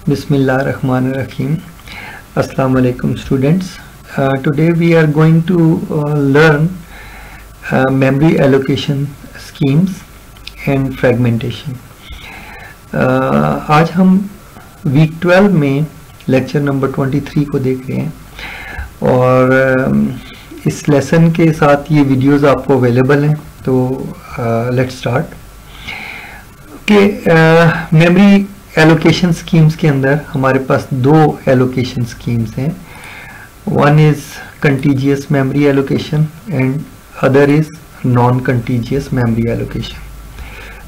Bismillahirrahmanirrahim. Assalamu alaikum students. Today we are going to learn memory allocation schemes and fragmentation. आज हम week 12 में lecture number 23 को देख रहे हैं और इस लेसन के साथ ये वीडियोस आपको अवेलेबल हैं. तो let's start. Okay, memory allocation schemes के अंदर हमारे पास दो एलोकेशन स्कीम्स हैं. One is contiguous memory allocation and other is non contiguous memory allocation.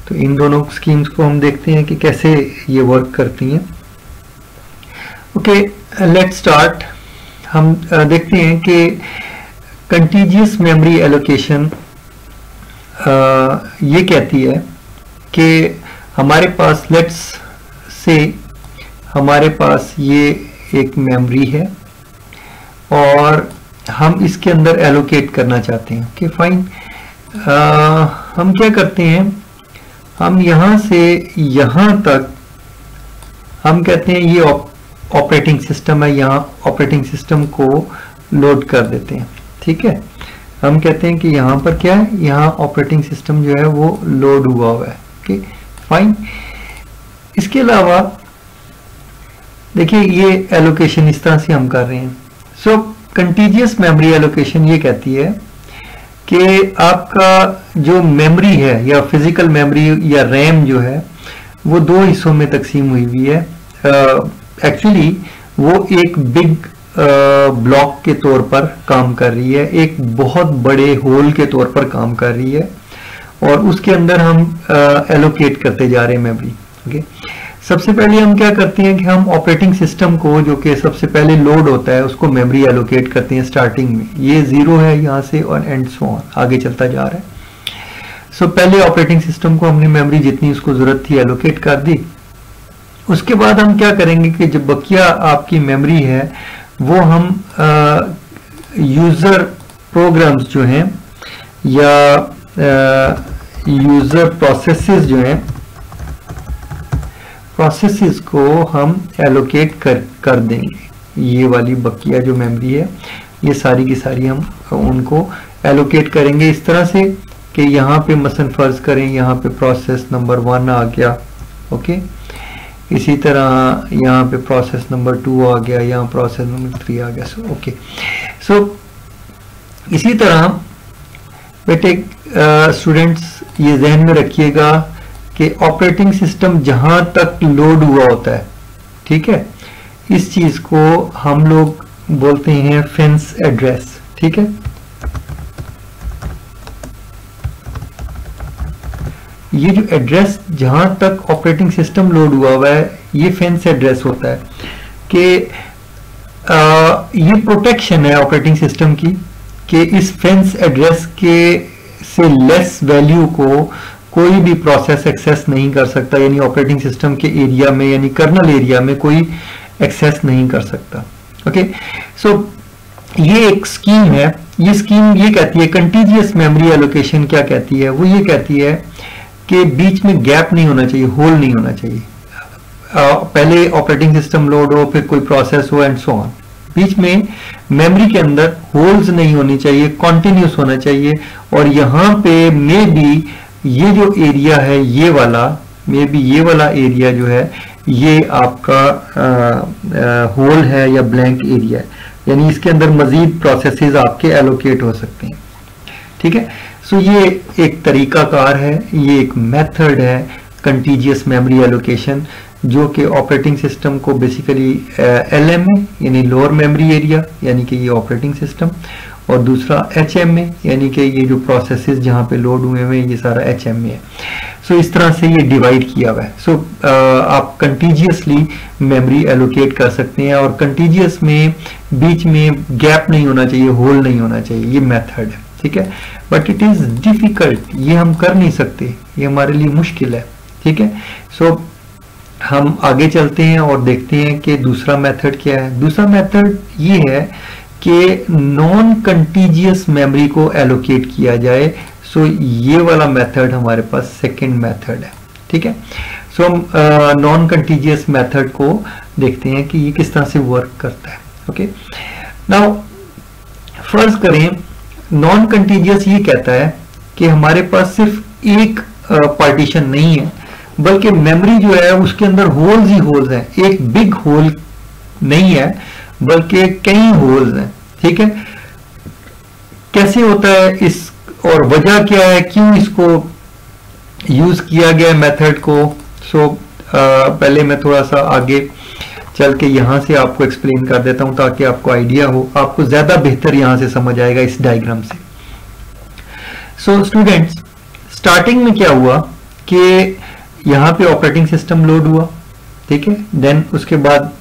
तो इन दोनों स्कीम्स को हम देखते हैं कि कैसे ये वर्क करती हैं. Okay, let's start. हम देखते हैं कि कंटीजियस मेमोरी एलोकेशन ये कहती है कि हमारे पास लेट्स से हमारे पास ये एक मेमोरी है और हम इसके अंदर एलोकेट करना चाहते हैं. Okay fine. हम क्या करते हैं, हम यहाँ से यहाँ तक हम कहते हैं ये ऑपरेटिंग सिस्टम है, यहाँ ऑपरेटिंग सिस्टम को लोड कर देते हैं. ठीक है, हम कहते हैं कि यहाँ पर क्या है, यहाँ ऑपरेटिंग सिस्टम जो है वो लोड हुआ हुआ है. Okay fine. इसके अलावा देखिए ये एलोकेशन इस तरह से हम कर रहे हैं. सो कंटीजियस मेमोरी एलोकेशन ये कहती है कि आपका जो मेमोरी है या फिजिकल मेमोरी या रैम जो है वो दो हिस्सों में तकसीम हुई हुई है. एक्चुअली वो एक बिग ब्लॉक के तौर पर काम कर रही है, एक बहुत बड़े होल के तौर पर काम कर रही है और उसके अंदर हम एलोकेट करते जा रहे हैं मेमोरी. ओके, सबसे पहले हम क्या करते हैं कि हम ऑपरेटिंग सिस्टम को जो कि सबसे पहले लोड होता है उसको मेमोरी एलोकेट करते हैं. स्टार्टिंग में ये 0 है यहाँ से और एंड सो ऑन आगे चलता जा रहा है. सो पहले ऑपरेटिंग सिस्टम को हमने मेमोरी जितनी उसको जरूरत थी एलोकेट कर दी. उसके बाद हम क्या करेंगे कि जब बकिया आपकी मेमोरी है वो हम यूजर प्रोग्राम्स जो हैं या यूजर प्रोसेसेस जो हैं, प्रोसेसेस को हम एलोकेट कर देंगे. ये वाली बकिया जो मेमोरी है ये सारी की सारी हम उनको एलोकेट करेंगे इस तरह से कि यहाँ पे मसलन फर्ज करें यहाँ पे प्रोसेस नंबर 1 आ गया. ओके, इसी तरह यहाँ पे प्रोसेस नंबर 2 आ गया, यहाँ प्रोसेस नंबर 3 आ गया. सो ओके, सो इसी तरह बेटे स्टूडेंट्स ये जहन में रखिएगा कि ऑपरेटिंग सिस्टम जहां तक लोड हुआ होता है, ठीक है, इस चीज को हम लोग बोलते हैं फेंस एड्रेस. ठीक है, ये जो एड्रेस जहां तक ऑपरेटिंग सिस्टम लोड हुआ है ये फेंस एड्रेस होता है कि ये प्रोटेक्शन है ऑपरेटिंग सिस्टम की कि इस फेंस एड्रेस के से लेस वैल्यू को कोई भी प्रोसेस एक्सेस नहीं कर सकता, यानी ऑपरेटिंग सिस्टम के एरिया में यानी कर्नल एरिया में कोई एक्सेस नहीं कर सकता. ओके, सो ये एक स्कीम है. ये स्कीम ये कहती है कंटीजियस मेमोरी एलोकेशन क्या कहती है, वो ये कहती है कि बीच में गैप नहीं होना चाहिए, होल नहीं होना चाहिए. पहले ऑपरेटिंग सिस्टम लोड हो फिर कोई प्रोसेस हो एंड सो ऑन. बीच में मेमोरी के अंदर होल्स नहीं होनी चाहिए, कॉन्टिन्यूस होना चाहिए. और यहाँ पे मे बी ये जो एरिया है ये वाला मे बी ये वाला एरिया जो है ये आपका होल है या ब्लैंक एरिया है, यानी इसके अंदर मजीद प्रोसेसेस आपके एलोकेट हो सकते हैं. ठीक है, सो ये एक तरीकाकार है, ये एक मेथड है कंटीजियस मेमोरी एलोकेशन जो कि ऑपरेटिंग सिस्टम को बेसिकली LM में यानी लोअर मेमोरी एरिया यानी कि ये ऑपरेटिंग सिस्टम और दूसरा HM में यानी कि ये जो प्रोसेसेस जहाँ पे लोड हुए हैं ये सारा HM में है. सो इस तरह से ये डिवाइड किया हुआ है. सो आप कंटीजियसली मेमोरी एलोकेट कर सकते हैं और कंटीजियस में बीच में गैप नहीं होना चाहिए, होल नहीं होना चाहिए. ये मेथड है. ठीक है, बट इट इज डिफिकल्ट, ये हम कर नहीं सकते, ये हमारे लिए मुश्किल है. ठीक है, सो हम आगे चलते हैं और देखते हैं कि दूसरा मेथड क्या है. दूसरा मेथड ये है कि नॉन कंटीजियस मेमोरी को एलोकेट किया जाए. सो ये वाला मेथड हमारे पास सेकंड मेथड है. ठीक है, सो हम नॉन कंटीजियस मेथड को देखते हैं कि ये किस तरह से वर्क करता है। ओके, नाउ फर्ज करें नॉन कंटीजियस ये कहता है कि हमारे पास सिर्फ एक पार्टीशन नहीं है, बल्कि मेमोरी जो है उसके अंदर होल्स ही होल्स हैं, एक बिग होल नहीं है बल्कि कई होल्स हैं। ठीक है, कैसे होता है इस और वजह क्या है, क्यों इसको यूज किया गया मेथड को। सो पहले मैं थोड़ा सा आगे चल के यहां से आपको एक्सप्लेन कर देता हूं ताकि आपको आइडिया हो, आपको ज्यादा बेहतर यहां से समझ आएगा इस डायग्राम से। सो स्टूडेंट्स, स्टार्टिंग में क्या हुआ कि यहां पे ऑपरेटिंग सिस्टम लोड हुआ, ठीक है, देन उसके बाद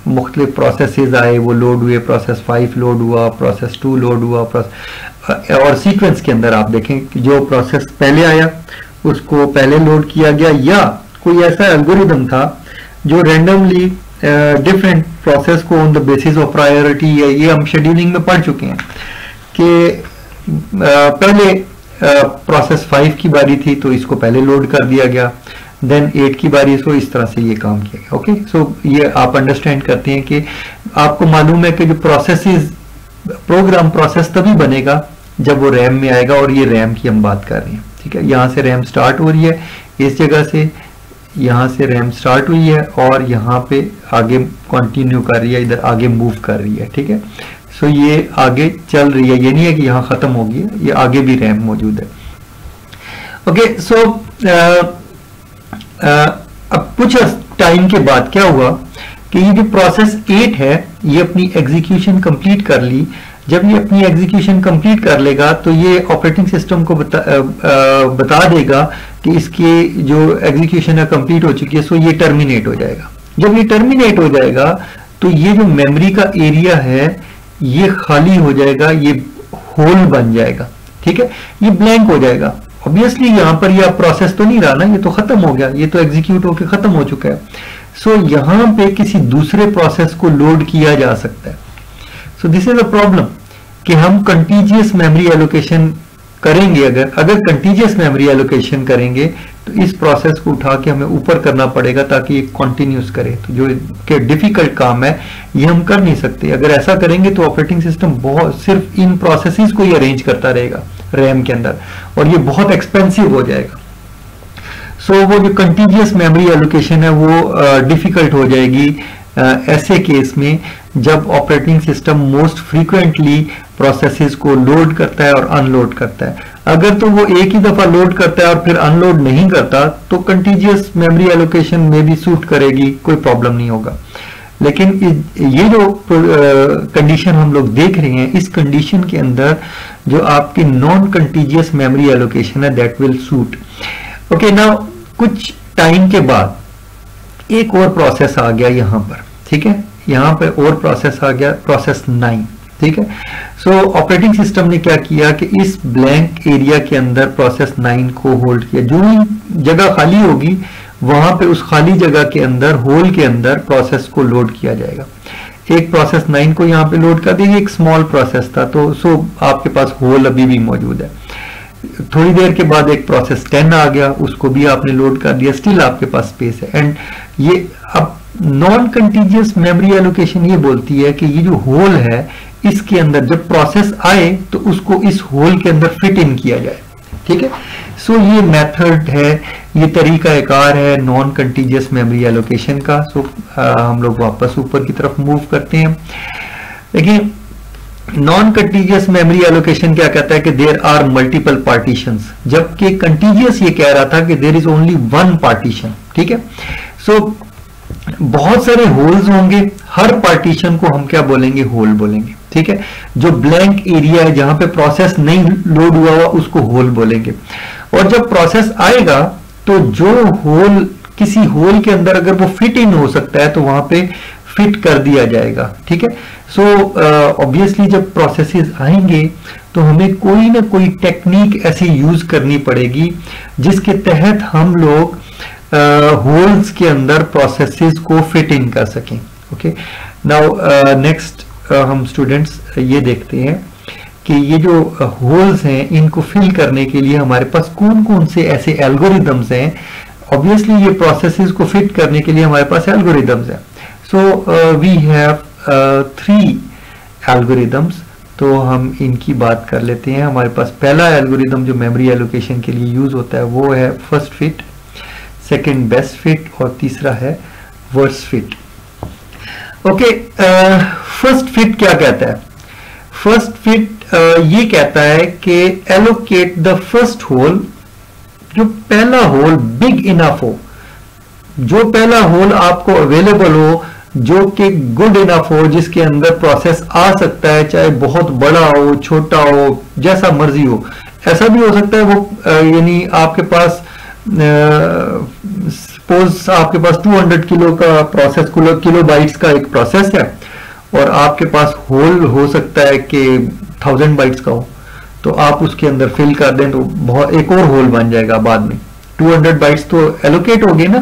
मुख्तलिफ प्रोसेसेस आए, वो लोड हुए, प्रोसेस 5 लोड हुआ, प्रोसेस 2 लोड हुआ, और सीक्वेंस के अंदर आप देखें कि जो प्रोसेस पहले आया उसको पहले लोड किया गया, या कोई ऐसा एल्गोरिदम था जो रैंडमली डिफरेंट प्रोसेस को on the basis of priority, ये हम शेड्यूलिंग में पढ़ चुके हैं कि पहले प्रोसेस 5 की बारी थी तो इसको पहले लोड कर दिया गया, देन 8 की बारी, इसको इस तरह से ये काम किया गया। ओके, सो ये आप अंडरस्टैंड करते हैं कि आपको मालूम है कि जो प्रोग्राम प्रोसेस तभी बनेगा जब वो रैम में आएगा, और ये रैम की हम बात कर रहे हैं। ठीक है, यहाँ से रैम स्टार्ट हो रही है, इस जगह से यहाँ से रैम स्टार्ट हुई है और यहाँ पे आगे कंटिन्यू कर रही है, इधर आगे मूव कर रही है। ठीक है, सो ये आगे चल रही है, ये नहीं है कि यहाँ खत्म हो गई, ये आगे भी रैम मौजूद है। ओके, सो अब कुछ टाइम के बाद क्या हुआ कि ये जो प्रोसेस 8 है ये अपनी एग्जीक्यूशन कंप्लीट कर ली। जब ये अपनी एग्जीक्यूशन कंप्लीट कर लेगा तो ये ऑपरेटिंग सिस्टम को बता देगा कि इसकी जो एग्जीक्यूशन है कंप्लीट हो चुकी है, सो ये टर्मिनेट हो जाएगा। जब ये टर्मिनेट हो जाएगा तो ये जो मेमोरी का एरिया है ये खाली हो जाएगा, ये होल बन जाएगा। ठीक है, ये ब्लैंक हो जाएगा। ऑब्वियसली यहां पर ये प्रोसेस तो नहीं रहा ना, ये तो खत्म हो गया, ये तो एग्जीक्यूट होकर खत्म हो चुका है। सो यहां पे किसी दूसरे प्रोसेस को लोड किया जा सकता है। So this is a problem कि हम कंटीजियस मेमोरी एलोकेशन करेंगे, अगर कंटीजियस मेमोरी एलोकेशन करेंगे तो इस प्रोसेस को उठा के हमें ऊपर करना पड़ेगा ताकि ये कंटिन्यूस करे। तो जो के डिफिकल्ट काम है ये हम कर नहीं सकते। अगर ऐसा करेंगे तो ऑपरेटिंग सिस्टम बहुत सिर्फ इन प्रोसेसेस को ही अरेंज करता रहेगा रैम के अंदर, और ये बहुत एक्सपेंसिव हो जाएगा। सो वो जो कंटीजियस मेमोरी एलोकेशन है वो डिफिकल्ट हो जाएगी ऐसे केस में जब operating system most frequently processes को लोड करता है और अनलोड करता है। अगर तो वो एक ही दफा लोड करता है और फिर अनलोड नहीं करता तो कंटीजियस मेमोरी एलोकेशन में भी सूट करेगी, कोई प्रॉब्लम नहीं होगा। लेकिन ये जो कंडीशन हम लोग देख रहे हैं, इस कंडीशन के अंदर जो आपकी नॉन कंटीजियस मेमोरी एलोकेशन है that will suit. Okay, now कुछ टाइम के बाद एक और प्रोसेस आ गया यहां पर। ठीक है, यहां पर और प्रोसेस आ गया, प्रोसेस 9। ठीक है, सो ऑपरेटिंग सिस्टम ने क्या किया कि इस ब्लैंक एरिया के अंदर प्रोसेस 9 को होल्ड किया। जो भी जगह खाली होगी वहां पे उस खाली जगह के अंदर होल के अंदर प्रोसेस को लोड किया जाएगा। एक प्रोसेस 9 को यहाँ पे लोड कर दिया, एक स्मॉल प्रोसेस था तो सो आपके पास होल अभी भी मौजूद है। थोड़ी देर के बाद एक प्रोसेस 10 आ गया, उसको भी आपने लोड कर दिया, स्टिल आपके पास स्पेस है। एंड ये अब नॉन कंटीजियस मेमोरी एलोकेशन ये बोलती है कि ये जो होल है इसके अंदर जब प्रोसेस आए तो उसको इस होल के अंदर फिट इन किया जाए। ठीक है, सो ये मेथड है, ये तरीकाकार है नॉन कंटीजियस मेमोरी एलोकेशन का। सो हम लोग वापस ऊपर की तरफ मूव करते हैं। देखिए, नॉन कंटीजियस मेमोरी एलोकेशन क्या कहता है कि देयर आर मल्टीपल पार्टीशंस, जबकि कंटीजियस ये कह रहा था कि there is only one partition. ठीक है, सो बहुत सारे होल्स होंगे, हर पार्टीशन को हम क्या बोलेंगे, होल बोलेंगे। ठीक है, जो ब्लैंक एरिया है जहां पे प्रोसेस नहीं लोड हुआ हुआ उसको होल बोलेंगे। और जब प्रोसेस आएगा तो जो होल किसी होल के अंदर अगर वो फिट इन हो सकता है तो वहां पे फिट कर दिया जाएगा। ठीक है, सो ऑब्वियसली जब प्रोसेसेस आएंगे तो हमें कोई ना कोई टेक्निक ऐसी यूज करनी पड़ेगी जिसके तहत हम लोग होल्स के अंदर प्रोसेसेस को फिट इन कर सकें। ओके, नाउ नेक्स्ट हम स्टूडेंट्स ये देखते हैं कि ये जो होल्स हैं इनको फिल करने के लिए हमारे पास कौन कौन से ऐसे एल्गोरिदम्स हैं ऑब्वियसली ये प्रोसेसेस को फिट करने के लिए हमारे पास एल्गोरिदम्स है। सो वी हैव 3 एल्गोरिदम्स, तो हम इनकी बात कर लेते हैं। हमारे पास पहला एल्गोरिदम जो मेमोरी एलोकेशन के लिए यूज होता है वो है first fit, second best fit और तीसरा है worst fit. Okay, first fit क्या कहता है? फर्स्ट फिट ये कहता है कि एलोकेट द फर्स्ट होल, जो पहला होल बिग इनफ हो, जो पहला होल आपको अवेलेबल हो, जो कि गुड इनफ हो, जिसके अंदर प्रोसेस आ सकता है, चाहे बहुत बड़ा हो छोटा हो जैसा मर्जी हो। ऐसा भी हो सकता है वो यानी आपके पास सपोज आपके पास 200 किलो का प्रोसेस, किलो बाइट्स का एक प्रोसेस है और आपके पास होल हो सकता है कि 1000 बाइट्स का हो, तो आप उसके अंदर फिल कर दें तो बहुत एक और होल बन जाएगा बाद में। 200 बाइट्स तो एलोकेट हो गए ना,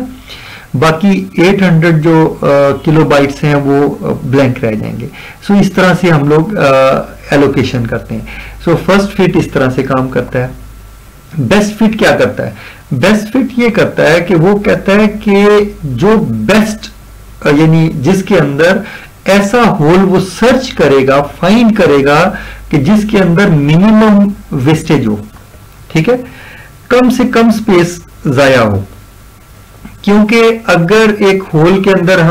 बाकी 800 जो किलो बाइट्स हैं वो ब्लैंक रह जाएंगे। सो इस तरह से हम लोग एलोकेशन करते हैं। सो फर्स्ट फिट इस तरह से काम करता है। बेस्ट फिट क्या करता है? बेस्ट फिट ये करता है कि वो कहता है कि जो बेस्ट यानी जिसके अंदर ऐसा होल वो सर्च करेगा, फाइंड करेगा कि जिसके अंदर मिनिमम वेस्टेज हो, ठीक है, कम से कम स्पेस जाया हो। क्योंकि अगर एक होल के अंदर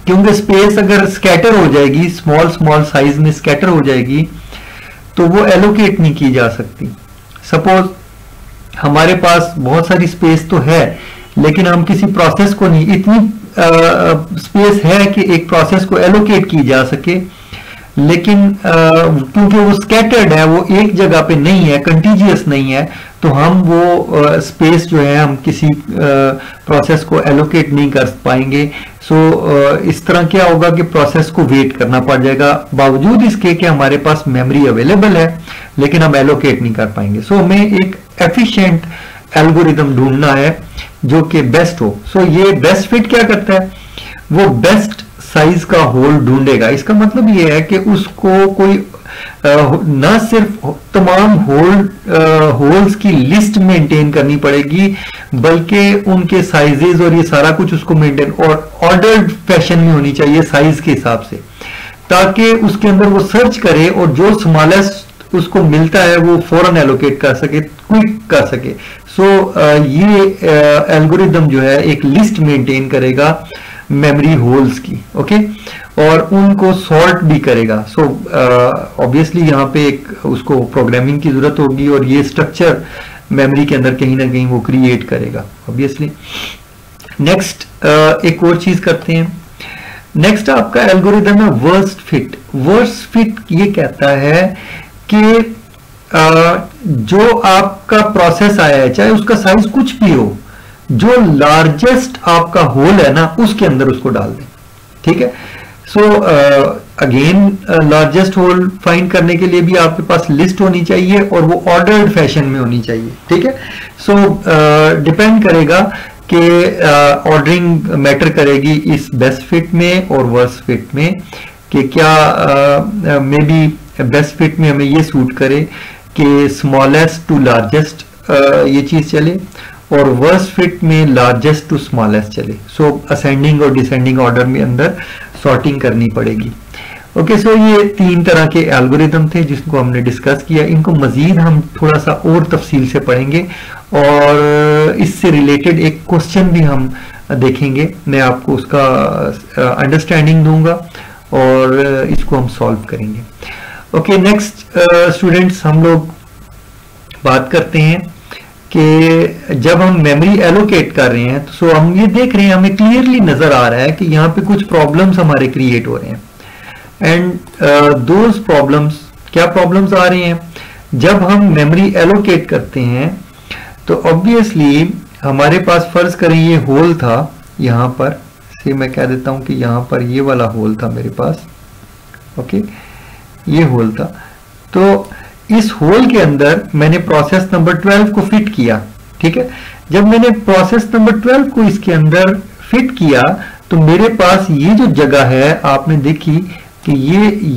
क्योंकि स्पेस अगर स्कैटर हो जाएगी, स्मॉल स्मॉल साइज में स्कैटर हो जाएगी, तो वो एलोकेट नहीं की जा सकती। सपोज हमारे पास बहुत सारी स्पेस तो है, लेकिन हम किसी प्रोसेस को नहीं, इतनी स्पेस है कि एक प्रोसेस को एलोकेट की जा सके, लेकिन क्योंकि वो स्कैटर्ड है, वो एक जगह पे नहीं है, कंटिजियस नहीं है, तो हम वो स्पेस जो है हम किसी प्रोसेस को एलोकेट नहीं कर पाएंगे। सो इस तरह क्या होगा कि प्रोसेस को वेट करना पड़ जाएगा, बावजूद इसके कि हमारे पास मेमोरी अवेलेबल है, लेकिन हम एलोकेट नहीं कर पाएंगे। सो हमें एक एफिशिएंट एल्गोरिदम ढूंढना है जो कि बेस्ट हो। सो ये बेस्ट फिट क्या करता है? वो बेस्ट साइज का होल ढूंढेगा। इसका मतलब ये है कि उसको कोई ना सिर्फ तमाम होल्स की लिस्ट मेंटेन करनी पड़ेगी, बल्कि उनके साइजेस और ये सारा कुछ उसको मेंटेन और ऑर्डर्ड फैशन में होनी चाहिए साइज के हिसाब से, ताकि उसके अंदर वो सर्च करे और जो स्मॉलेस्ट उसको मिलता है वो फौरन एलोकेट कर सके, क्विक कर सके। सो ये एल्गोरिदम जो है एक लिस्ट मेंटेन करेगा मेमोरी होल्स की, ओके, और उनको सॉर्ट भी करेगा। सो ऑब्वियसली यहाँ पे एक उसको प्रोग्रामिंग की जरूरत होगी और ये स्ट्रक्चर मेमोरी के अंदर कहीं ना कहीं वो क्रिएट करेगा ऑब्वियसली। नेक्स्ट एक और चीज करते हैं। नेक्स्ट आपका एल्गोरिदम है वर्स्ट फिट। वर्स्ट फिट ये कहता है कि जो आपका प्रोसेस आया है, चाहे उसका साइज कुछ भी हो, जो लार्जेस्ट आपका होल है ना उसके अंदर उसको डाल दें, ठीक है। So again largest hole find करने के लिए भी आपके पास लिस्ट होनी चाहिए और वो ऑर्डर्ड फैशन में होनी चाहिए, ठीक है। सो डिपेंड करेगा कि ऑर्डरिंग मैटर करेगी इस बेस्ट फिट में और वर्स्ट फिट में, कि क्या मे बी बेस्ट फिट में हमें ये सूट करे कि स्मॉलेस्ट टू लार्जेस्ट ये चीज चले और वर्स्ट फिट में लार्जेस्ट टू स्मॉलेस्ट चले। सो असेंडिंग और डिसेंडिंग ऑर्डर में अंदर सॉर्टिंग करनी पड़ेगी। ओके, सो ये 3 तरह के एल्गोरिदम थे जिसको हमने डिस्कस किया। इनको मजीद हम थोड़ा सा और तफसील से पढ़ेंगे और इससे रिलेटेड एक क्वेश्चन भी हम देखेंगे। मैं आपको उसका अंडरस्टैंडिंग दूंगा और इसको हम सॉल्व करेंगे। ओके, नेक्स्ट स्टूडेंट्स, हम लोग बात करते हैं कि जब हम मेमोरी एलोकेट कर रहे हैं तो हम ये देख रहे हैं, हमें क्लियरली नजर आ रहा है कि यहाँ पे कुछ प्रॉब्लम्स हमारे क्रिएट हो रहे हैं। एंड दोज प्रॉब्लम्स, क्या प्रॉब्लम्स आ रही हैं? जब हम मेमोरी एलोकेट करते हैं तो ऑब्वियसली हमारे पास, फर्ज करें ये होल था, यहाँ पर से मैं कह देता हूं कि यहाँ पर ये वाला होल था मेरे पास, ओके, ये होल था। तो इस होल के अंदर मैंने प्रोसेस नंबर 12 को फिट किया, ठीक है। जब मैंने प्रोसेस नंबर 12 को इसके अंदर फिट किया तो मेरे पास ये जो जगह है आपने देखी कि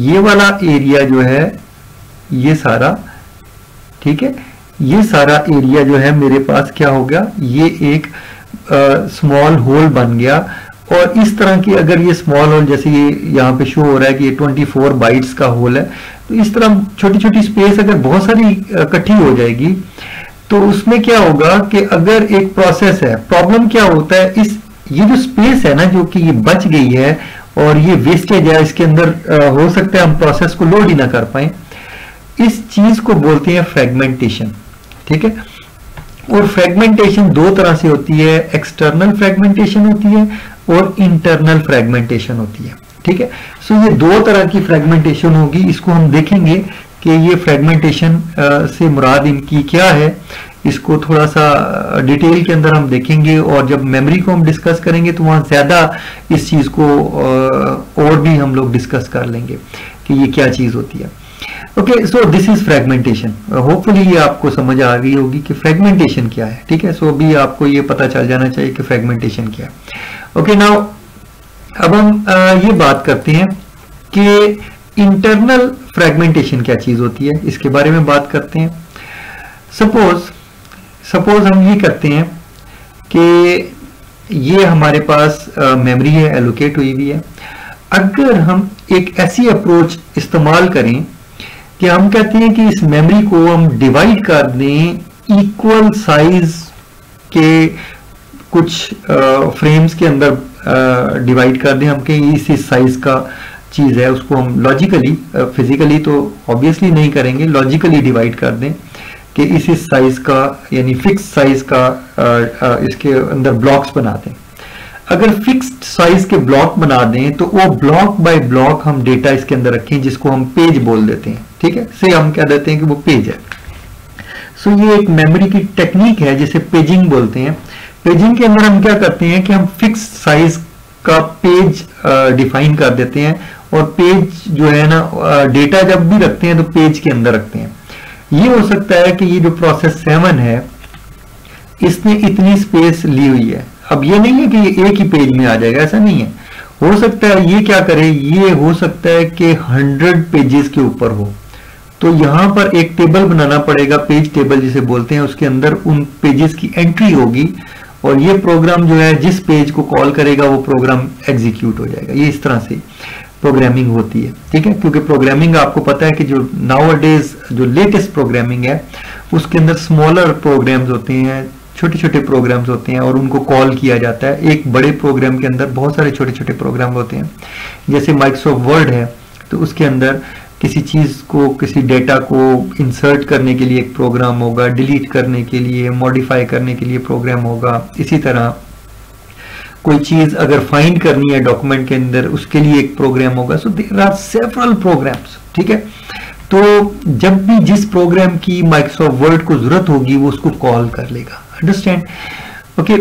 ये वाला एरिया जो है ये सारा, ठीक है, ये सारा एरिया जो है मेरे पास क्या हो गया, ये एक स्मॉल होल बन गया। और इस तरह की अगर ये स्मॉल होल, जैसे ये यहाँ पे शो हो रहा है कि ये 24 बाइट्स का होल है, तो इस तरह छोटी छोटी स्पेस अगर बहुत सारी इकट्ठी हो जाएगी तो उसमें क्या होगा कि अगर एक प्रोसेस है, प्रॉब्लम क्या होता है, इस ये जो स्पेस है ना जो कि ये बच गई है और ये वेस्टेज है, इसके अंदर हो सकता है हम प्रोसेस को लोड ही ना कर पाए। इस चीज को बोलते हैं फ्रेगमेंटेशन, ठीक है। और फ्रेगमेंटेशन दो तरह से होती है, एक्सटर्नल फ्रेगमेंटेशन होती है और इंटरनल फ्रेगमेंटेशन होती है, ठीक है। सो ये दो तरह की फ्रेगमेंटेशन होगी, इसको हम देखेंगे कि ये फ्रेगमेंटेशन से मुराद इनकी क्या है, इसको थोड़ा सा डिटेल के अंदर हम देखेंगे। और जब मेमोरी को हम डिस्कस करेंगे तो वहां ज्यादा इस चीज को और भी हम लोग डिस्कस कर लेंगे कि ये क्या चीज होती है। Okay, so this is fragmentation. Hopefully ये आपको समझ आ गई होगी कि फ्रेगमेंटेशन क्या है, ठीक है। सो अभी आपको ये पता चल जाना चाहिए कि फ्रेगमेंटेशन क्या है। ओके, नाउ अब हम ये बात करते हैं कि इंटरनल फ्रेगमेंटेशन क्या चीज होती है, इसके बारे में बात करते हैं। सपोज हम ये करते हैं कि ये हमारे पास मेमोरी है, एलोकेट हुई हुई है। अगर हम एक ऐसी अप्रोच इस्तेमाल करें कि हम कहते हैं कि इस मेमोरी को हम डिवाइड कर दें इक्वल साइज के कुछ फ्रेम्स के अंदर डिवाइड कर दें, हम कहें इस साइज का चीज है, उसको हम लॉजिकली, फिजिकली तो ऑब्वियसली नहीं करेंगे, लॉजिकली डिवाइड कर दें कि इस साइज का, यानी फिक्स साइज का इसके अंदर ब्लॉक्स बना दें। अगर फिक्स्ड साइज के ब्लॉक बना दें तो वो ब्लॉक बाय ब्लॉक हम डेटा इसके अंदर रखें, जिसको हम पेज बोल देते हैं, ठीक है। से हम कह देते हैं कि वो पेज है। सो ये एक मेमोरी की टेक्निक है जिसे पेजिंग बोलते हैं। पेजिंग के अंदर हम क्या करते हैं कि हम फिक्स साइज का पेज डिफाइन कर देते हैं, और पेज जो है ना, डेटा जब भी रखते हैं तो पेज के अंदर रखते हैं। ये हो सकता है कि ये जो प्रोसेस 7 है इसने इतनी स्पेस ली हुई है। अब ये नहीं है कि ये एक ही पेज में आ जाएगा, ऐसा नहीं है। हो सकता है ये क्या करे, ये हो सकता है कि 100 पेजेस के ऊपर हो, तो यहां पर एक टेबल बनाना पड़ेगा, पेज टेबल जिसे बोलते हैं। उसके अंदर उन पेजेस की एंट्री होगी और ये प्रोग्राम जो है जिस पेज को कॉल करेगा वो प्रोग्राम एग्जीक्यूट हो जाएगा। ये इस तरह से प्रोग्रामिंग होती है, ठीक है। क्योंकि प्रोग्रामिंग आपको पता है कि जो नाउअडेज जो लेटेस्ट प्रोग्रामिंग है उसके अंदर स्मॉलर प्रोग्राम्स होते हैं, छोटे छोटे प्रोग्राम्स होते हैं और उनको कॉल किया जाता है। एक बड़े प्रोग्राम के अंदर बहुत सारे छोटे छोटे प्रोग्राम होते हैं। जैसे माइक्रोसॉफ्ट वर्ड है तो उसके अंदर किसी चीज को, किसी डेटा को इंसर्ट करने के लिए एक प्रोग्राम होगा, डिलीट करने के लिए, मॉडिफाई करने के लिए प्रोग्राम होगा। इसी तरह कोई चीज अगर फाइंड करनी है डॉक्यूमेंट के अंदर उसके लिए एक प्रोग्राम होगा। So there are several programs, ठीक है। तो जब भी जिस प्रोग्राम की माइक्रोसॉफ्ट वर्ड को जरूरत होगी वो उसको कॉल कर लेगा, अंडरस्टैंड। ओके,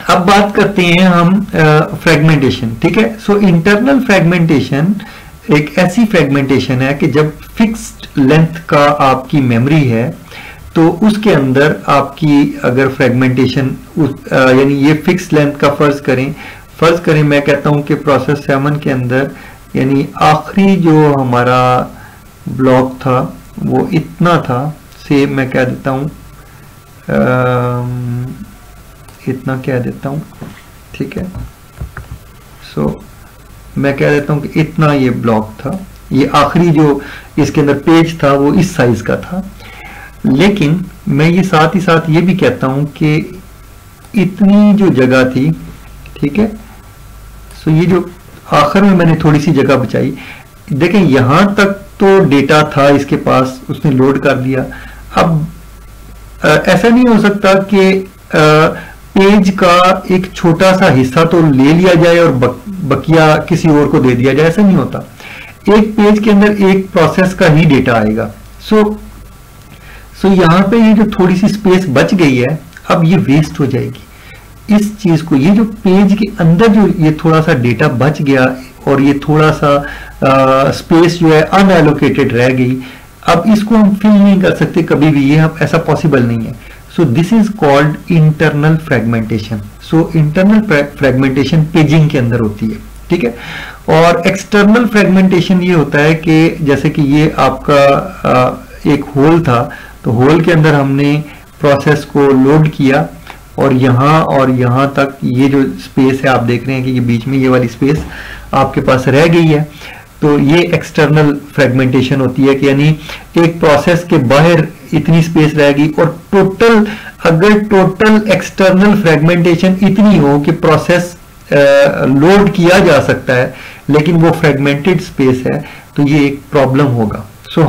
अब बात करते हैं हम फ्रेगमेंटेशन, ठीक है। सो इंटरनल फ्रेगमेंटेशन एक ऐसी फ्रेगमेंटेशन है कि जब फिक्स्ड लेंथ का आपकी मेमोरी है तो उसके अंदर आपकी अगर फ्रेगमेंटेशन यानी ये फिक्स लेंथ का फर्ज करें मैं कहता हूं कि प्रोसेस 7 के अंदर यानी आखिरी जो हमारा ब्लॉक था वो इतना था, से मैं कह देता हूं इतना कह देता हूं, ठीक है। सो मैं कह देता हूं कि इतना ये ब्लॉक था, ये आखिरी जो इसके अंदर पेज था वो इस साइज का था। लेकिन मैं ये साथ ही साथ ये भी कहता हूं कि इतनी जो जगह थी, ठीक है। सो ये जो आखिर में मैंने थोड़ी सी जगह बचाई, देखें यहां तक तो डेटा था इसके पास, उसने लोड कर दिया। अब ऐसा नहीं हो सकता कि पेज का एक छोटा सा हिस्सा तो ले लिया जाए और बकिया किसी और को दे दिया जाए, ऐसा नहीं होता। एक पेज के अंदर एक प्रोसेस का ही डेटा आएगा। सो यहां पे ये जो थोड़ी सी स्पेस बच गई है अब ये वेस्ट हो जाएगी। इस चीज को, ये जो पेज के अंदर जो ये थोड़ा सा डेटा बच गया और ये थोड़ा सा स्पेस जो है अनएलोकेटेड रह गई, अब इसको हम फिल नहीं कर सकते कभी भी, ये ऐसा पॉसिबल नहीं है। So this is called internal fragmentation. So internal fragmentation paging के अंदर होती है, ठीक है। और एक्सटर्नल फ्रेगमेंटेशन ये होता है कि जैसे कि ये आपका एक होल था, तो होल के अंदर हमने प्रोसेस को लोड किया और यहाँ तक ये जो स्पेस है आप देख रहे हैं कि ये बीच में ये वाली स्पेस आपके पास रह गई है। तो ये एक्सटर्नल फ्रेगमेंटेशन होती है कि यानी एक प्रोसेस के बाहर इतनी स्पेस रहेगी और अगर टोटल एक्सटर्नल फ्रेगमेंटेशन इतनी हो कि प्रोसेस लोड किया जा सकता है लेकिन वो फ्रेगमेंटेड स्पेस है, तो ये एक प्रॉब्लम होगा। सो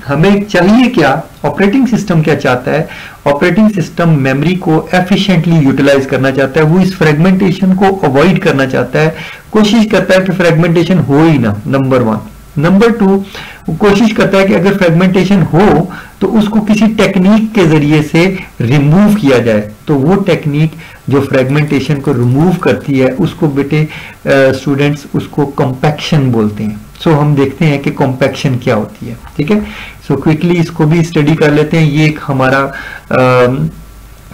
हमें चाहिए क्या, ऑपरेटिंग सिस्टम क्या चाहता है? ऑपरेटिंग सिस्टम मेमोरी को एफिशिएंटली यूटिलाइज करना चाहता है, वो इस फ्रेगमेंटेशन को अवॉइड करना चाहता है, कोशिश करता है कि फ्रेगमेंटेशन हो ही ना, नंबर 1। नंबर 2, वो कोशिश करता है कि अगर फ्रेगमेंटेशन हो तो उसको किसी टेक्निक के जरिए से रिमूव किया जाए। तो वो टेक्निक जो फ्रेगमेंटेशन को रिमूव करती है उसको बेटे स्टूडेंट्स उसको कॉम्पैक्शन बोलते हैं। सो हम देखते हैं कि कॉम्पैक्शन क्या होती है, ठीक है। सो क्विकली इसको भी स्टडी कर लेते हैं। ये एक हमारा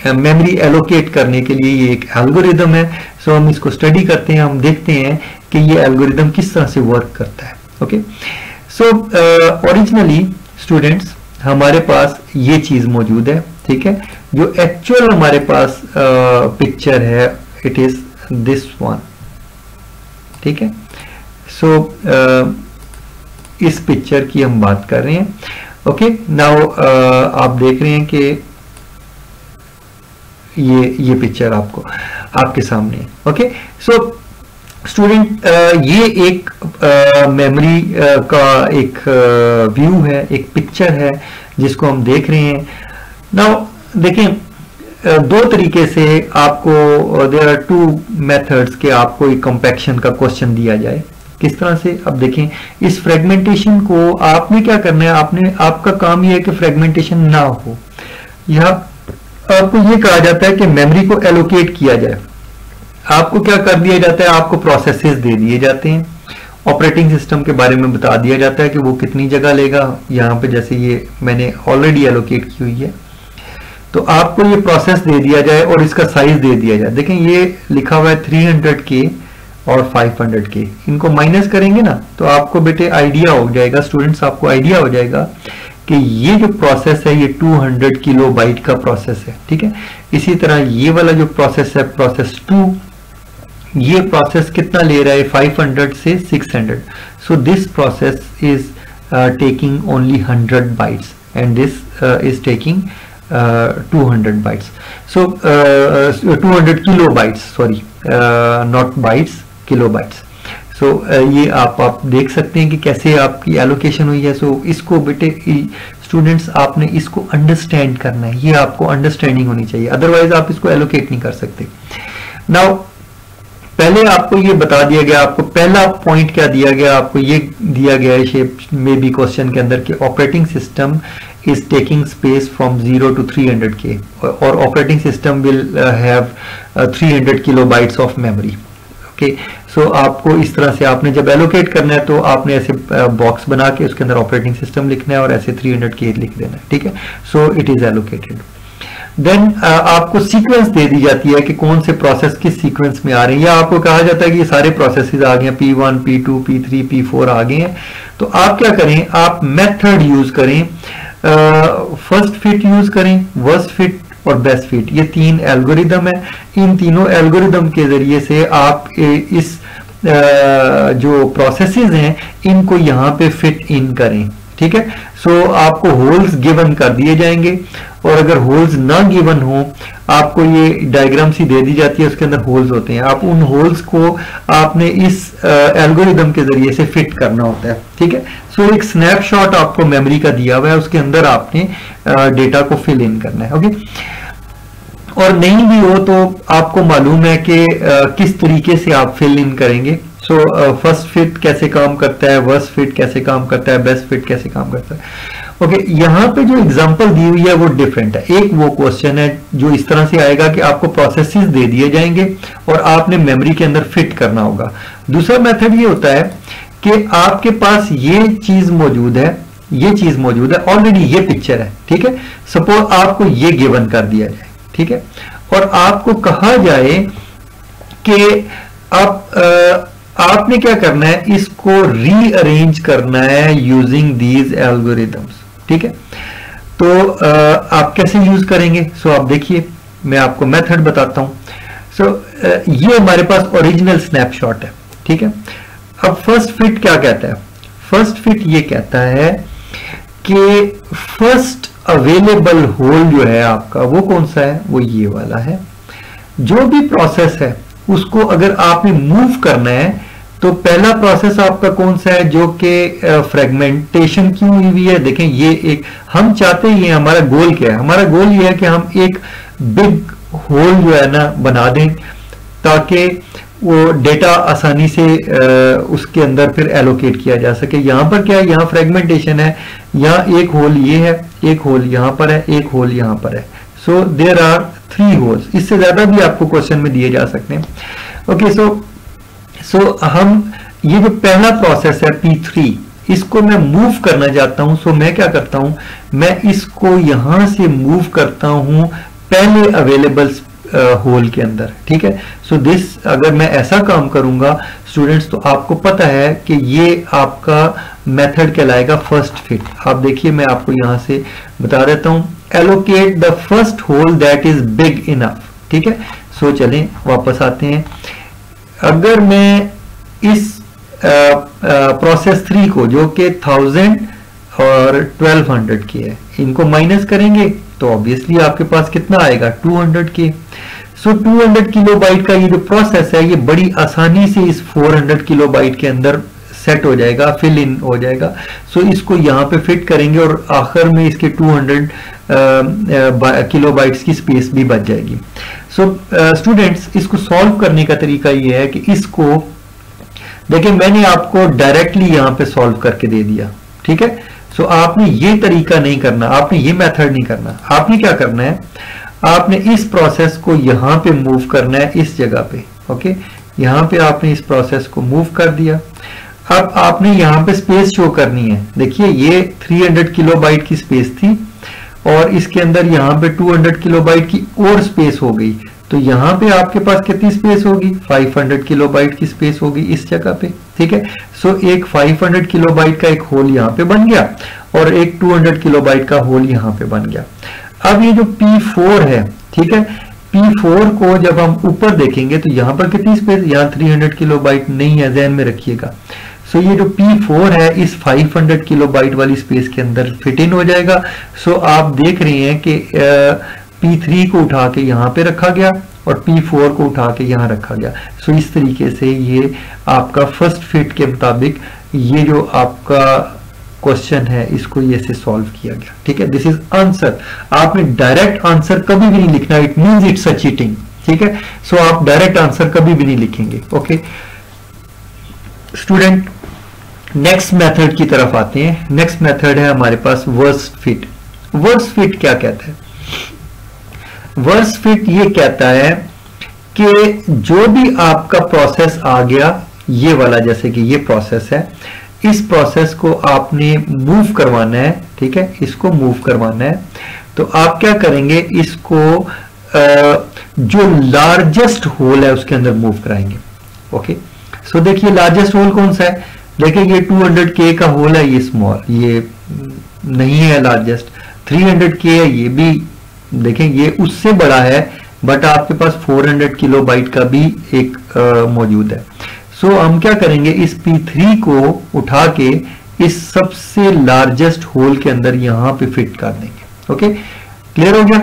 मेमोरी एलोकेट करने के लिए ये एक एल्गोरिदम है। सो हम इसको स्टडी करते हैं, हम देखते हैं कि ये एल्गोरिदम किस तरह से वर्क करता है। ओके, सो ओरिजिनली स्टूडेंट्स हमारे पास ये चीज मौजूद है, ठीक है। जो एक्चुअल हमारे पास पिक्चर है इट इज दिस वन, ठीक है। सो इस पिक्चर की हम बात कर रहे हैं। ओके, नाउ आप देख रहे हैं कि ये पिक्चर आपके सामने है। ओके, सो स्टूडेंट ये एक मेमोरी का एक व्यू है, एक पिक्चर है जिसको हम देख रहे हैं। नाउ देखें दो तरीके से आपको देयर आर 2 मेथड्स के आपको एक कॉम्पैक्शन का क्वेश्चन दिया जाए। किस तरह से? अब देखें इस फ्रेगमेंटेशन को आपने क्या करना है, आपका काम ये है कि फ्रेगमेंटेशन ना हो। यहाँ आपको ये कहा जाता है कि मेमोरी को एलोकेट किया जाए। आपको क्या कर दिया जाता है, आपको प्रोसेसेस दे दिए जाते हैं, ऑपरेटिंग सिस्टम के बारे में बता दिया जाता है कि वो कितनी जगह लेगा। यहाँ पे जैसे ये मैंने ऑलरेडी एलोकेट की हुई है, तो आपको ये प्रोसेस दे दिया जाए और इसका साइज दे दिया जाए। देखें ये लिखा हुआ है 300K और 500K, इनको माइनस करेंगे ना तो आपको बेटे आइडिया हो जाएगा, स्टूडेंट्स आपको आइडिया हो जाएगा कि ये जो प्रोसेस है ये 200 किलोबाइट का प्रोसेस है, ठीक है। इसी तरह ये वाला जो प्रोसेस है प्रोसेस 2, ये प्रोसेस कितना ले रहा है 500 से 600। So this process is taking only 100 bytes and this is taking 200 bytes. So 200 kilobytes, sorry not bytes, kilobytes. So ये आप देख सकते हैं कि कैसे आपकी एलोकेशन हुई है। सो इसको बेटे स्टूडेंट्स आपने इसको अंडरस्टैंड करना है, ये आपको अंडरस्टैंडिंग होनी चाहिए, अदरवाइज आप इसको एलोकेट नहीं कर सकते। नाउ पहले आपको ये बता दिया गया, आपको पहला पॉइंट क्या दिया गया, आपको ये दिया गया है शेप में भी क्वेश्चन के अंदर कि operating system is taking space from 0 to 300K और operating system will have 300 kilobytes of memory. Okay, so आपको इस तरह से आपने जब allocate करना है तो आपने ऐसे बॉक्स बना के उसके अंदर ऑपरेटिंग सिस्टम लिखना है और ऐसे 300K लिख देना है, ठीक है। So it is allocated. Then आपको सीक्वेंस दे दी जाती है कि कौन से प्रोसेस किस सीक्वेंस में आ रहे हैं, या आपको कहा जाता है कि ये सारे प्रोसेसेस आ गए हैं, P1, P2, P3, P4 आ गए हैं। तो आप क्या करें, आप मेथड यूज करें, फर्स्ट फिट यूज करें, वर्स्ट फिट और बेस्ट फिट, ये 3 एल्गोरिदम है। इन तीनों एल्गोरिदम के जरिए से आप इस जो प्रोसेसेस हैं इनको यहाँ पे फिट इन करें, ठीक है। सो आपको होल्स गिवन कर दिए जाएंगे और अगर होल्स ना गिवन हो आपको ये डायग्राम सी दे दी जाती है, उसके अंदर होल्स होते हैं, आप उन होल्स को आपने इस एल्गोरिदम के जरिए से फिट करना होता है, ठीक है। सो एक स्नैपशॉट आपको मेमोरी का दिया हुआ है, उसके अंदर आपने डेटा को फिल इन करना है, ओके। और नहीं भी हो तो आपको मालूम है कि किस तरीके से आप फिल इन करेंगे। सो फर्स्ट फिट कैसे काम करता है, वर्स्ट फिट कैसे काम करता है, बेस्ट फिट कैसे काम करता है, ओके। यहाँ पे जो एग्जांपल दी हुई है वो डिफरेंट है। एक वो क्वेश्चन है जो इस तरह से आएगा कि आपको प्रोसेसेस दे दिए जाएंगे और आपने मेमोरी के अंदर फिट करना होगा। दूसरा मेथड ये होता है कि आपके पास ये चीज मौजूद है, ये चीज मौजूद है ऑलरेडी, ये पिक्चर है, ठीक है। सपोज आपको ये गिवन कर दिया जाए, ठीक है, और आपको कहा जाए कि आपने क्या करना है, इसको रीअरेंज करना है यूजिंग दीज एल्गोरिदम्स, ठीक है। तो आप कैसे यूज करेंगे? सो आप देखिए, मैं आपको मेथड बताता हूं। सो ये हमारे पास ओरिजिनल स्नैपशॉट है, ठीक है। अब फर्स्ट फिट क्या कहता है? फर्स्ट फिट ये कहता है कि फर्स्ट अवेलेबल होल जो है आपका वो कौन सा है? वो ये वाला है। जो भी प्रोसेस है उसको अगर आपने मूव करना है तो पहला प्रोसेस आपका कौन सा है जो कि फ्रेगमेंटेशन क्यों हुई है? देखें, ये एक हम चाहते हैं, ये हमारा गोल क्या है? हमारा गोल ये है कि हम एक बिग होल जो है ना बना दें ताकि वो डेटा आसानी से उसके अंदर फिर एलोकेट किया जा सके। यहां पर क्या है? यहाँ फ्रेगमेंटेशन है, यहाँ एक होल ये है, एक होल यहां पर है, एक होल यहां पर है। So there are 3 holes. इससे ज्यादा भी आपको क्वेश्चन में दिए जा सकते हैं। ओके, सो हम ये जो पहला प्रोसेस है P3, इसको मैं मूव करना चाहता हूं। सो मैं क्या करता हूं? मैं इसको यहां से मूव करता हूं पहले अवेलेबल होल के अंदर, ठीक है। सो दिस, अगर मैं ऐसा काम करूंगा स्टूडेंट्स, तो आपको पता है कि ये आपका मेथड कहलाएगा फर्स्ट फिट। आप देखिए, मैं आपको यहां से बता देता हूं, allocate the first hole that is big enough, ठीक है। सो चलें वापस आते हैं। अगर मैं इस प्रोसेस 3 को, जो कि 1000 और 1200 की है, इनको माइनस करेंगे तो ऑब्वियसली आपके पास कितना आएगा? 200 के। सो 200 किलोबाइट का ये जो प्रोसेस है ये बड़ी आसानी से इस 400 किलोबाइट के अंदर सेट हो जाएगा, फिल इन हो जाएगा। सो इसको यहाँ पे फिट करेंगे और आखिर में इसके 200 किलोबाइट्स की स्पेस भी बच जाएगी। सो स्टूडेंट्स, इसको सॉल्व करने का तरीका ये है कि इसको देखिए, मैंने आपको डायरेक्टली यहाँ पे सॉल्व करके दे दिया, ठीक है। सो आपने ये तरीका नहीं करना, आपने ये मेथड नहीं करना। आपने क्या करना है? आपने इस प्रोसेस को यहां पे मूव करना है, इस जगह पे। ओके, यहां पे आपने इस प्रोसेस को मूव कर दिया। अब आपने यहां पे स्पेस शो करनी है। देखिए, ये 300 किलोबाइट की स्पेस थी और इसके अंदर यहां पे 200 किलोबाइट की और स्पेस हो गई। तो यहां पे आपके पास कितनी स्पेस होगी? 500 किलोबाइट की स्पेस होगी इस जगह पे, ठीक है। सो एक 500 किलोबाइट का एक होल यहां पे बन गया और एक 200 किलोबाइट का होल यहां पे बन गया। अब ये जो P4 है, ठीक है, P4 को जब हम ऊपर देखेंगे तो यहां पर कितनी स्पेस? यहाँ 300 किलोबाइट नहीं है, ध्यान में रखिएगा। सो ये जो P4 है इस 500 किलोबाइट वाली स्पेस के अंदर फिट इन हो जाएगा। सो आप देख रहे हैं कि P3 को उठा के यहाँ पे रखा गया और P4 को उठा के यहाँ रखा गया। सो इस तरीके से ये आपका फर्स्ट फिट के मुताबिक ये जो आपका क्वेश्चन है इसको ये से सॉल्व किया गया, ठीक है। This is answer. आपने डायरेक्ट आंसर कभी भी नहीं लिखना, it means it's a cheating, ठीक है। सो आप डायरेक्ट आंसर कभी भी नहीं लिखेंगे। ओके स्टूडेंट, नेक्स्ट मेथड की तरफ आते हैं। नेक्स्ट मेथड है हमारे पास वर्स्ट फिट। वर्स्ट फिट क्या कहता है? वर्स्ट फिट ये कहता है कि जो भी आपका प्रोसेस आ गया, ये वाला, जैसे कि ये प्रोसेस है, इस प्रोसेस को आपने मूव करवाना है, ठीक है, इसको मूव करवाना है। तो आप क्या करेंगे? इसको जो लार्जेस्ट होल है उसके अंदर मूव कराएंगे। ओके, सो देखिए लार्जेस्ट होल कौन सा है? देखिए ये 200K का होल है, ये स्मॉल, ये नहीं है लार्जेस्ट। 300K है, ये भी देखें ये उससे बड़ा है, बट आपके पास 400 किलोबाइट का भी एक मौजूद है। सो हम क्या करेंगे? इस P3 को उठा के इस सबसे लार्जेस्ट होल के अंदर यहां पे फिट कर देंगे। ओके, क्लियर हो गया?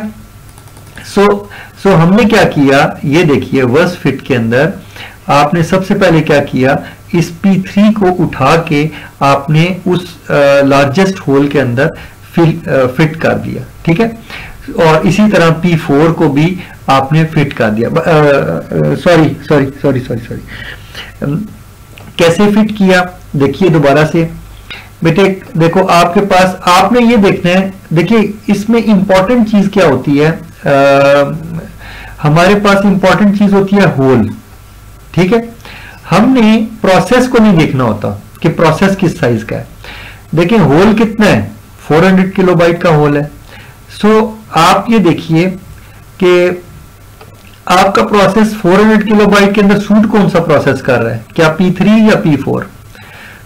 सो हमने क्या किया, ये देखिए वर्स्ट फिट के अंदर आपने सबसे पहले क्या किया, इस P3 को उठा के आपने उस लार्जेस्ट होल के अंदर फिट कर दिया, ठीक है। और इसी तरह P4 को भी आपने फिट कर दिया। सॉरी कैसे फिट किया? देखिए दोबारा से बेटे, देखो आपके पास, आपने ये देखना है। देखिए इसमें इंपॉर्टेंट चीज क्या होती है? हमारे पास इंपॉर्टेंट चीज होती है होल, ठीक है। हमने प्रोसेस को नहीं देखना होता कि प्रोसेस किस साइज का है। देखिए होल कितना है? 400 किलोबाइट का होल है। सो आप ये देखिए कि आपका प्रोसेस 400 किलोबाइट के अंदर सूट कौन सा प्रोसेस कर रहा है, क्या P3 या P4?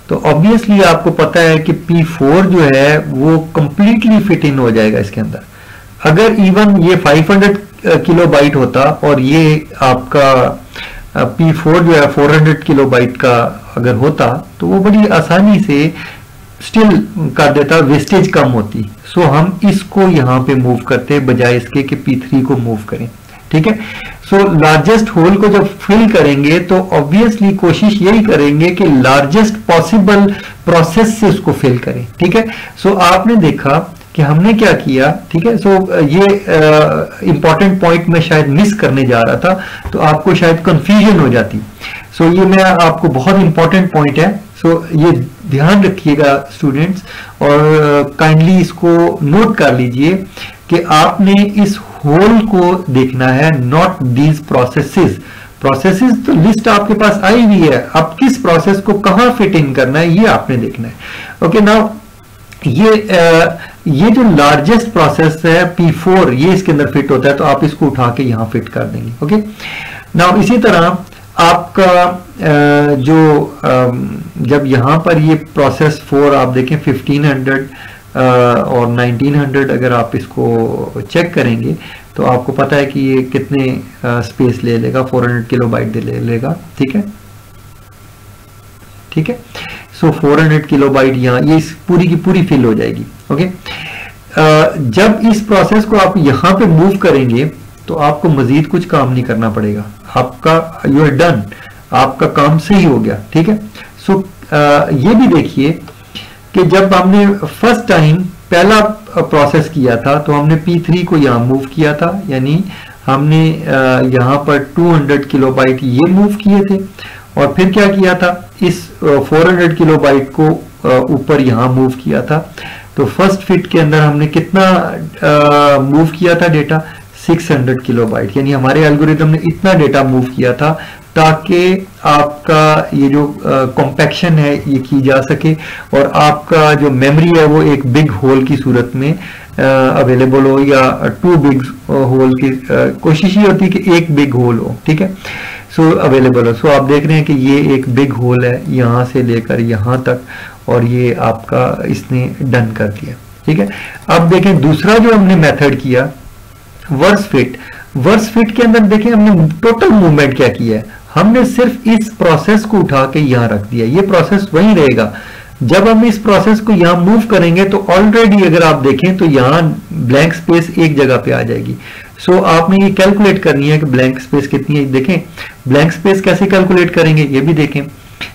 तो ऑब्वियसली आपको पता है कि P4 जो है वो कंप्लीटली फिट इन हो जाएगा इसके अंदर। अगर इवन ये 500 किलोबाइट होता और ये आपका P4 जो है 400 किलोबाइट का अगर होता तो वो बड़ी आसानी से स्टिल कर देता, वेस्टेज कम होती। सो हम इसको यहाँ पे मूव करते हैं बजाय इसके कि P3 को मूव करें, ठीक है। सो लार्जेस्ट होल को जब फिल करेंगे तो ऑब्वियसली कोशिश यही करेंगे कि लार्जेस्ट पॉसिबल प्रोसेस से उसको फिल करें, ठीक है। सो आपने देखा कि हमने क्या किया, ठीक है। सो ये इंपॉर्टेंट पॉइंट मैं शायद मिस करने जा रहा था तो आपको शायद कंफ्यूजन हो जाती। सो ये मैं आपको बहुत इंपॉर्टेंट पॉइंट है, सो ये ध्यान रखिएगा स्टूडेंट्स और काइंडली इसको नोट कर लीजिए कि आपने इस होल को देखना है, नॉट दीज प्रोसेसेस। प्रोसेसेस तो लिस्ट आपके पास आई हुई है, अब किस प्रोसेस को कहां फिट इन करना है ये आपने देखना है। ओके नाउ ये जो लार्जेस्ट प्रोसेस है P4 ये इसके अंदर फिट होता है तो आप इसको उठा के यहां फिट कर देंगे। ओके नाउ इसी तरह आपका जो जब यहां पर ये प्रोसेस 4 आप देखें 1500 और 1900 अगर आप इसको चेक करेंगे तो आपको पता है कि ये कितने स्पेस ले लेगा, 400 किलोबाइट ले लेगा, ठीक है, ठीक है। सो 400 किलोबाइट यहाँ ये पूरी की पूरी फिल हो जाएगी। ओके जब इस प्रोसेस को आप यहाँ पे मूव करेंगे तो आपको मजीद कुछ काम नहीं करना पड़ेगा, आपका यू आर डन, आपका काम सही हो गया, ठीक है। सो ये भी देखिए कि जब हमने फर्स्ट टाइम पहला प्रोसेस किया था तो हमने P3 को यहाँ मूव किया था, यानी हमने यहाँ पर 200 किलोबाइट ये मूव किए थे और फिर क्या किया था, इस 400 किलोबाइट को ऊपर यहाँ मूव किया था। तो फर्स्ट फिट के अंदर हमने कितना मूव किया था डेटा, 600 किलोबाइट, यानी हमारे एल्गोरिथम ने इतना डेटा मूव किया था ताकि आपका ये जो कॉम्पैक्शन है ये की जा सके और आपका जो मेमोरी है वो एक बिग होल की सूरत में अवेलेबल हो या 2 बिग होल की कोशिश ही होती है कि एक बिग होल हो, ठीक है। सो अवेलेबल हो। सो आप देख रहे हैं कि ये एक बिग होल है यहाँ से लेकर यहाँ तक और ये आपका इसने डन कर दिया, ठीक है। अब देखें दूसरा जो हमने मेथड किया वर्स फिट, वर्स फिट के अंदर देखें हमने टोटल मूवमेंट क्या किया है, हमने सिर्फ इस प्रोसेस को उठा के यहाँ रख दिया, ये प्रोसेस वहीं रहेगा। जब हम इस प्रोसेस को यहाँ मूव करेंगे तो ऑलरेडी अगर आप देखें तो यहाँ ब्लैंक स्पेस एक जगह पे आ जाएगी। सो आपने ये कैलकुलेट करनी है कि ब्लैंक स्पेस कितनी है। देखें ब्लैंक स्पेस कैसे कैलकुलेट करेंगे, ये भी देखें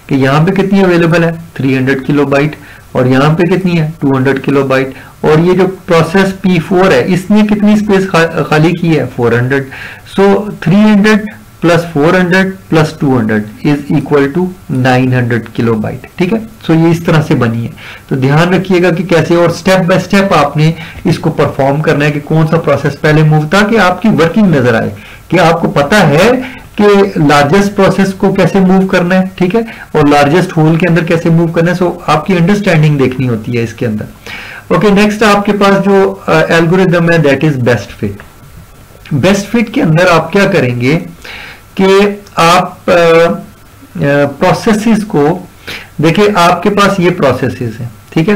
कि यहाँ पे कितनी अवेलेबल है 300 किलोबाइट और यहाँ पे कितनी है 200 किलोबाइट और ये जो प्रोसेस P4 है इसने कितनी स्पेस खाली की है 400। So 300 plus 400 plus 200 is equal to 900 kilobyte, ठीक है। सो ये इस तरह से बनी है, तो ध्यान रखिएगा कि कैसे और स्टेप बाय स्टेप आपने इसको परफॉर्म करना है कि कौन सा प्रोसेस पहले मूव, ताकि आपकी वर्किंग नजर आए कि आपको पता है कि लार्जेस्ट प्रोसेस को कैसे मूव करना है, ठीक है, और लार्जेस्ट होल के अंदर कैसे मूव करना है। सो आपकी अंडरस्टैंडिंग देखनी होती है इसके अंदर। ओके नेक्स्ट आपके पास जो एल्गोरिथम है that is best fit. Best fit के अंदर आप क्या करेंगे कि आप प्रोसेसेस को देखिए, आपके पास ये प्रोसेसेस हैं, ठीक है।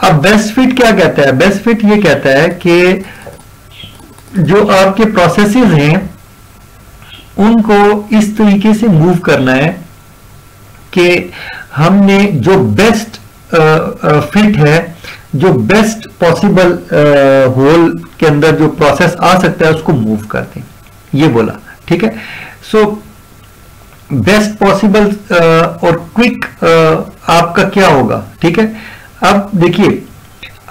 अब बेस्ट फिट क्या कहता है, बेस्ट फिट ये कहता है कि जो आपके प्रोसेसेस हैं उनको इस तरीके से मूव करना है कि हमने जो बेस्ट फिट है, जो बेस्ट पॉसिबल होल के अंदर जो प्रोसेस आ सकता है उसको मूव कर दें, ये बोला, ठीक है। सो बेस्ट पॉसिबल और क्विक आपका क्या होगा, ठीक है। अब देखिए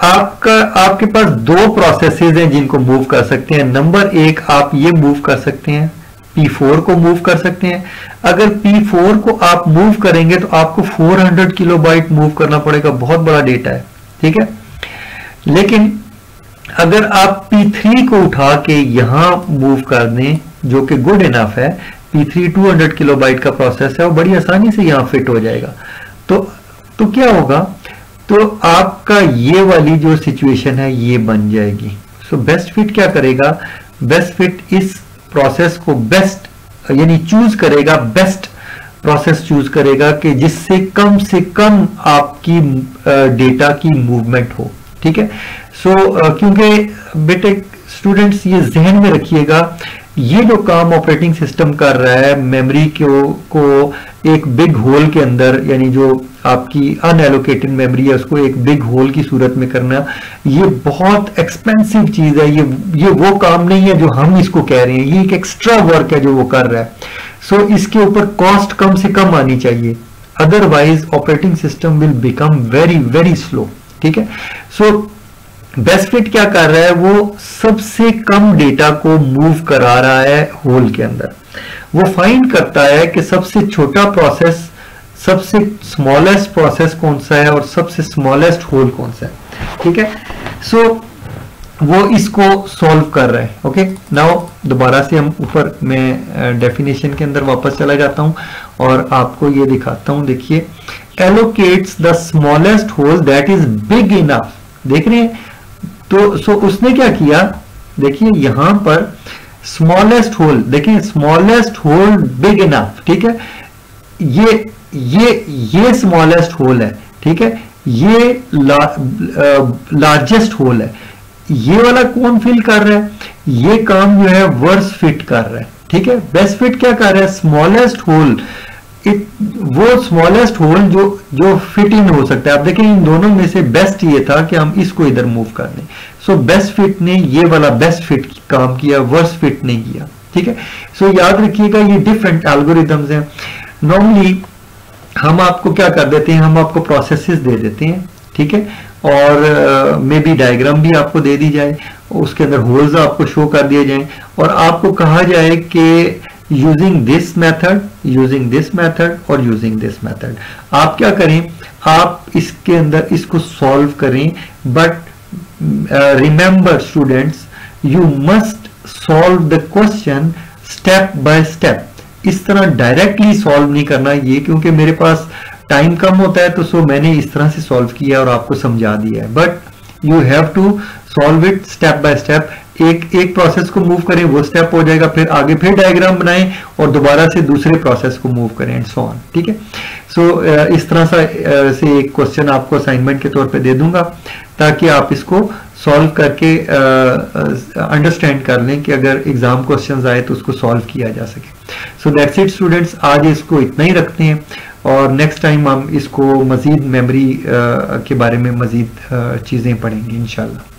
आपके पास 2 प्रोसेसेस हैं जिनको मूव कर सकते हैं। नंबर 1 आप ये मूव कर सकते हैं, P4 को मूव कर सकते हैं। अगर P4 को आप मूव करेंगे तो आपको 400 किलोबाइट मूव करना पड़ेगा, बहुत बड़ा डेटा है, ठीक है। लेकिन अगर आप P3 को उठा के यहां मूव कर दें जो कि गुड इनफ है, P3 200 किलोबाइट का प्रोसेस है और बड़ी आसानी से यहां फिट हो जाएगा। तो क्या होगा, तो आपका ये वाली जो सिचुएशन है ये बन जाएगी। सो बेस्ट फिट क्या करेगा, बेस्ट फिट इस प्रोसेस को बेस्ट यानी चूज करेगा बेस्ट प्रोसेस चूज करेगा कि जिससे कम से कम आपकी डेटा की मूवमेंट हो, ठीक है। सो क्योंकि बेटे स्टूडेंट्स ये जहन में रखिएगा, ये जो काम ऑपरेटिंग सिस्टम कर रहा है मेमोरी को एक बिग होल के अंदर, यानी जो आपकी अनएलोकेटेड मेमोरी है उसको एक बिग होल की सूरत में करना, ये बहुत एक्सपेंसिव चीज है। ये वो काम नहीं है जो हम इसको कह रहे हैं, ये एक एक्स्ट्रा वर्क है जो वो कर रहा है। सो इसके ऊपर कॉस्ट कम से कम आनी चाहिए, otherwise operating system will become very very slow, ठीक है। सो बेस्ट फिट क्या कर रहा है, वो सबसे कम डेटा को मूव करा रहा है होल के अंदर। वो फाइंड करता है कि सबसे छोटा प्रोसेस, सबसे स्मॉलेस्ट प्रोसेस कौन सा है और सबसे स्मॉलेस्ट होल कौन सा है, ठीक है। सो वो इसको सॉल्व कर रहा है। ओके, नाउ दोबारा से हम ऊपर में डेफिनेशन के अंदर वापस चला जाता हूं और आपको ये दिखाता हूं। देखिए, allocates the smallest hole that is big enough. देख रहे हैं, तो सो उसने क्या किया, देखिए यहां पर स्मॉलेस्ट होल, देखिए स्मॉलेस्ट होल बिग इनफ, ठीक है। ये स्मॉलेस्ट होल है, ठीक है। ये लार्जेस्ट होल है। ये वाला कौन फिल कर रहा है, ये काम जो है वर्स्ट फिट कर रहा है, ठीक है। बेस्ट फिट क्या कर रहा है, स्मॉलेस्ट होल, वो स्मॉलेस्ट होल जो फिट इन हो सकता है। आप देखें इन दोनों में से बेस्ट ये था कि हम इसको इधर मूव कर दें। सो बेस्ट फिट ने ये वाला बेस्ट फिट काम किया, वर्स्ट फिट नहीं किया, ठीक है। सो याद रखिएगा ये डिफरेंट एल्गोरिथम्स हैं। नॉर्मली हम आपको क्या कर देते हैं, हम आपको प्रोसेसेस दे देते हैं, ठीक है, और मे बी डायग्राम भी आपको दे दी जाए, उसके अंदर होल्स आपको शो कर दिए जाए और आपको कहा जाए कि using this method, using this method और यूजिंग दिस मेथड। आप क्या करें, आप इसके अंदर इसको सॉल्व करें, but remember students, you must solve the question step by step. इस तरह डायरेक्टली सॉल्व नहीं करना ये, क्योंकि मेरे पास टाइम कम होता है, तो सो मैंने इस तरह से सॉल्व किया और आपको समझा दिया है। But you have to solve it step by step. एक प्रोसेस को मूव करें, वो स्टेप हो जाएगा, फिर आगे फिर डायग्राम बनाएं और दोबारा से दूसरे प्रोसेस को मूव करें एंड सो ऑन, ठीक है। सो इस तरह से एक क्वेश्चन आपको असाइनमेंट के तौर पे दे दूंगा ताकि आप इसको सॉल्व करके अंडरस्टैंड कर लें कि अगर एग्जाम क्वेश्चंस आए तो उसको सॉल्व किया जा सके। सो दैट्स इट स्टूडेंट्स, आज इसको इतना ही रखते हैं और नेक्स्ट टाइम हम इसको मजीद मेमोरी के बारे में मजीद चीजें पढ़ेंगे इंशाल्लाह।